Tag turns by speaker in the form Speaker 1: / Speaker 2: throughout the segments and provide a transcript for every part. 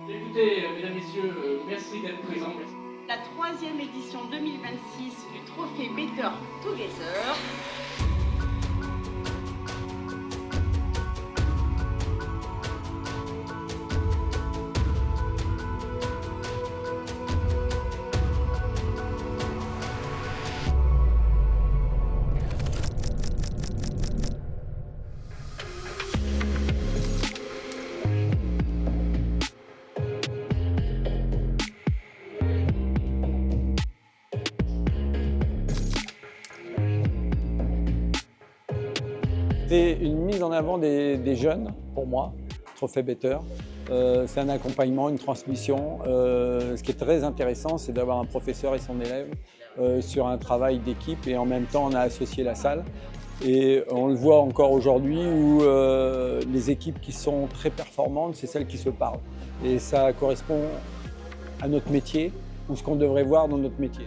Speaker 1: Écoutez, mesdames, messieurs, merci d'être présents.
Speaker 2: La 3e édition 2026 du trophée Better Together.
Speaker 3: C'est une mise en avant des jeunes, pour moi, Trophée Better. C'est un accompagnement, une transmission. Ce qui est très intéressant, c'est d'avoir un professeur et son élève sur un travail d'équipe et en même temps, on a associé la salle. Et on le voit encore aujourd'hui où les équipes qui sont très performantes, c'est celles qui se parlent. Et ça correspond à notre métier ou ce qu'on devrait voir dans notre métier.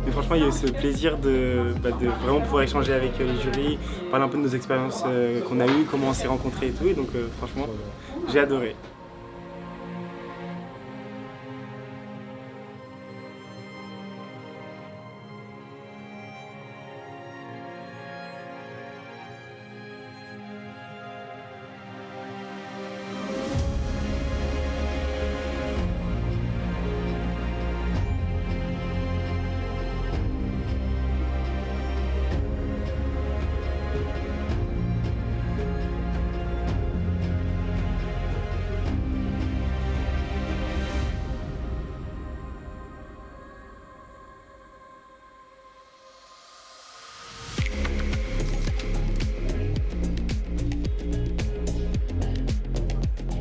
Speaker 4: Mais franchement, il y a eu ce plaisir de vraiment pouvoir échanger avec les jurys, parler un peu de nos expériences qu'on a eues, comment on s'est rencontrés et tout. Et donc franchement, j'ai adoré.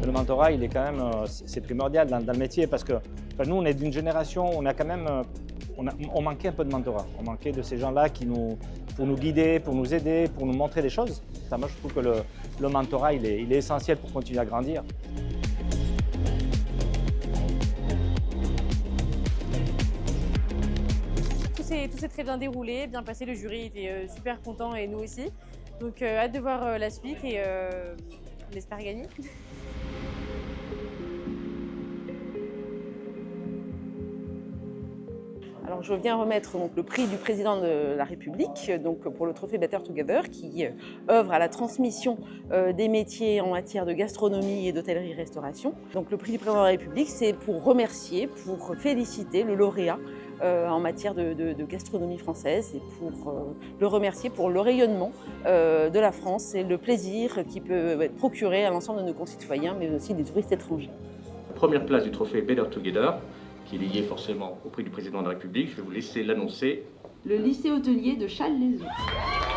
Speaker 5: Le mentorat, il est quand même, c'est primordial dans le métier parce que nous, on est d'une génération, on a quand même, on manquait un peu de mentorat. On manquait de ces gens-là pour nous guider, pour nous aider, pour nous montrer des choses. Moi, je trouve que le mentorat, il est essentiel pour continuer à grandir.
Speaker 6: Tout s'est très bien déroulé, bien passé. Le jury était super content et nous aussi. Donc, hâte de voir la suite et on espère gagner.
Speaker 2: Alors, je viens remettre donc, le prix du président de la République donc, pour le trophée Better Together qui œuvre à la transmission des métiers en matière de gastronomie et d'hôtellerie-restauration. Donc, le prix du président de la République, c'est pour remercier, pour féliciter le lauréat en matière de gastronomie française et pour le remercier pour le rayonnement de la France et le plaisir qui peut être procuré à l'ensemble de nos concitoyens, mais aussi des touristes étrangers.
Speaker 1: Première place du trophée Better Together, qui est lié forcément au prix du président de la République. Je vais vous laisser l'annoncer.
Speaker 2: Le lycée hôtelier de Challes-les-Eaux.